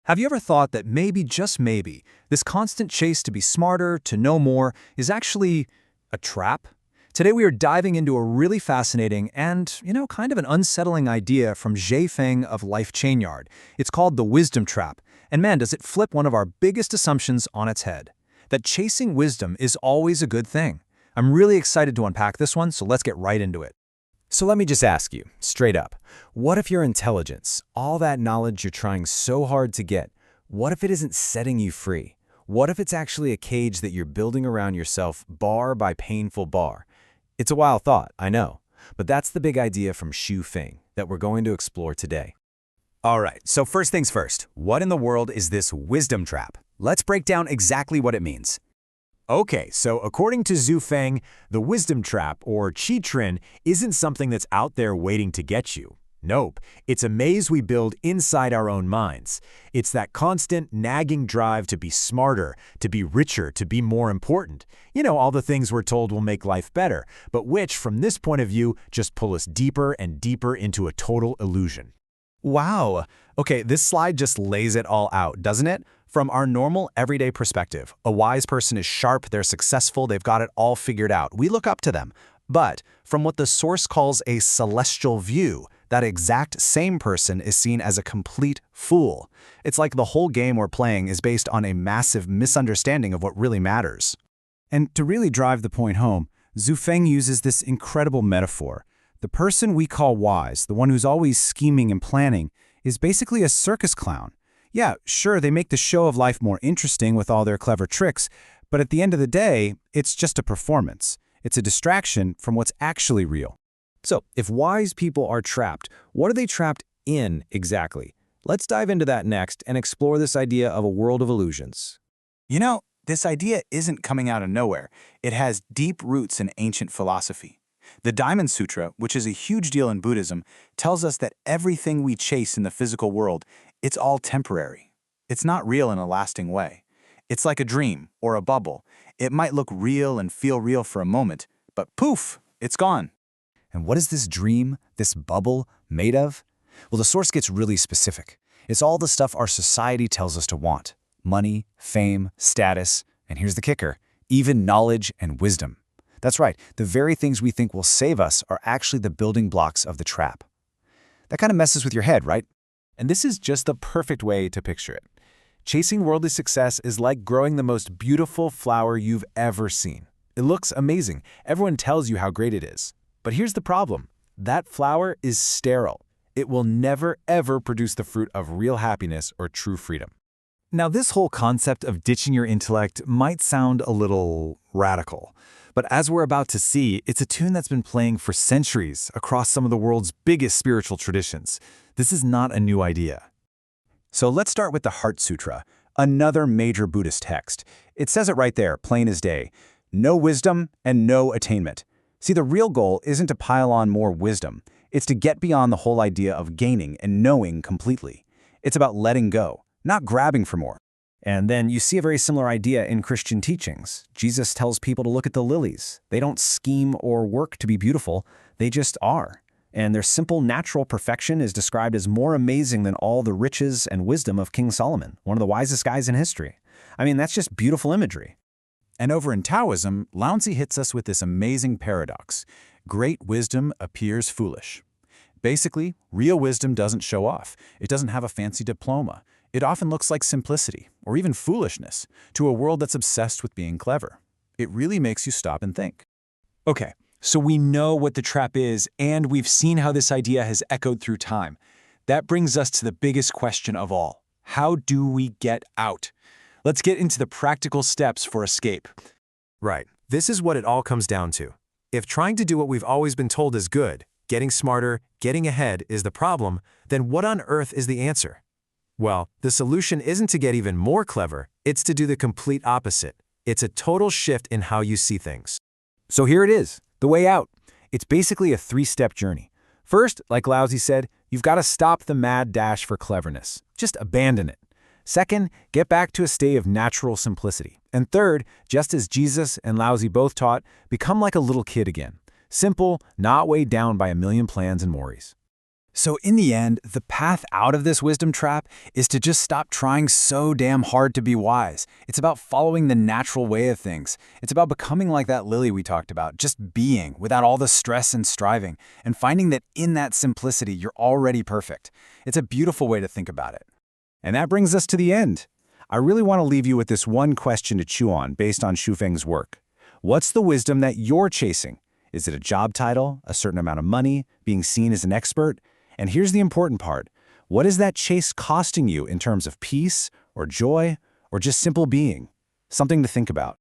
Have you ever thought that maybe, just maybe, this constant chase to be smarter, to know more, is actually a trap? Today we are diving into a really fascinating and, kind of an unsettling idea from Zhe Feng of Life Chainyard. It's called the wisdom trap, and man, does it flip one of our biggest assumptions on its head. That chasing wisdom is always a good thing. I'm really excited to unpack this one, so let's get right into it. So let me just ask you, straight up, what if your intelligence, all that knowledge you're trying so hard to get, what if it isn't setting you free? What if it's actually a cage that you're building around yourself bar by painful bar? It's a wild thought, I know, but that's the big idea from Zhi Feng that we're going to explore today. All right, so first things first, what in the world is this wisdom trap? Let's break down exactly what it means. Okay, so according to Zhi Feng, the wisdom trap, or Qi Trin, isn't something that's out there waiting to get you. Nope, it's a maze we build inside our own minds. It's that constant, nagging drive to be smarter, to be richer, to be more important. All the things we're told will make life better, but which, from this point of view, just pull us deeper and deeper into a total illusion. Wow. Okay, this slide just lays it all out, doesn't it? From our normal, everyday perspective, a wise person is sharp, they're successful, they've got it all figured out. We look up to them. But from what the source calls a celestial view, that exact same person is seen as a complete fool. It's like the whole game we're playing is based on a massive misunderstanding of what really matters. And to really drive the point home, Zhi Feng uses this incredible metaphor. The person we call wise, the one who's always scheming and planning, is basically a circus clown. Yeah, sure, they make the show of life more interesting with all their clever tricks, but at the end of the day, it's just a performance. It's a distraction from what's actually real. So, if wise people are trapped, what are they trapped in exactly? Let's dive into that next and explore this idea of a world of illusions. This idea isn't coming out of nowhere. It has deep roots in ancient philosophy. The Diamond Sutra, which is a huge deal in Buddhism, tells us that everything we chase in the physical world, it's all temporary. It's not real in a lasting way. It's like a dream or a bubble. It might look real and feel real for a moment, but poof, it's gone. And what is this dream, this bubble, made of? Well, the source gets really specific. It's all the stuff our society tells us to want. Money, fame, status, and here's the kicker, even knowledge and wisdom. That's right, the very things we think will save us are actually the building blocks of the trap. That kind of messes with your head, right? And this is just the perfect way to picture it. Chasing worldly success is like growing the most beautiful flower you've ever seen. It looks amazing. Everyone tells you how great it is. But here's the problem. That flower is sterile. It will never, ever produce the fruit of real happiness or true freedom. Now, this whole concept of ditching your intellect might sound a little radical, but as we're about to see, it's a tune that's been playing for centuries across some of the world's biggest spiritual traditions. This is not a new idea. So let's start with the Heart Sutra, another major Buddhist text. It says it right there, plain as day. No wisdom and no attainment. See, the real goal isn't to pile on more wisdom. It's to get beyond the whole idea of gaining and knowing completely. It's about letting go, not grabbing for more. And then you see a very similar idea in Christian teachings. Jesus tells people to look at the lilies. They don't scheme or work to be beautiful. They just are. And their simple natural perfection is described as more amazing than all the riches and wisdom of King Solomon, one of the wisest guys in history. I mean, that's just beautiful imagery. And over in Taoism, Lao-Tzu hits us with this amazing paradox. Great wisdom appears foolish. Basically, real wisdom doesn't show off. It doesn't have a fancy diploma. It often looks like simplicity, or even foolishness, to a world that's obsessed with being clever. It really makes you stop and think. Okay, so we know what the trap is, and we've seen how this idea has echoed through time. That brings us to the biggest question of all. How do we get out? Let's get into the practical steps for escape. Right. This is what it all comes down to. If trying to do what we've always been told is good, getting smarter, getting ahead is the problem, then what on earth is the answer? Well, the solution isn't to get even more clever, it's to do the complete opposite. It's a total shift in how you see things. So here it is, the way out. It's basically a three-step journey. First, like Lao-Tzu said, you've got to stop the mad dash for cleverness. Just abandon it. Second, get back to a state of natural simplicity. And third, just as Jesus and Lao-Tzu both taught, become like a little kid again. Simple, not weighed down by a million plans and worries. So in the end, the path out of this wisdom trap is to just stop trying so damn hard to be wise. It's about following the natural way of things. It's about becoming like that lily we talked about, just being without all the stress and striving, and finding that in that simplicity, you're already perfect. It's a beautiful way to think about it. And that brings us to the end. I really want to leave you with this one question to chew on based on Shufeng's work. What's the wisdom that you're chasing? Is it a job title, a certain amount of money, being seen as an expert? And here's the important part. What is that chase costing you in terms of peace or joy or just simple being? Something to think about.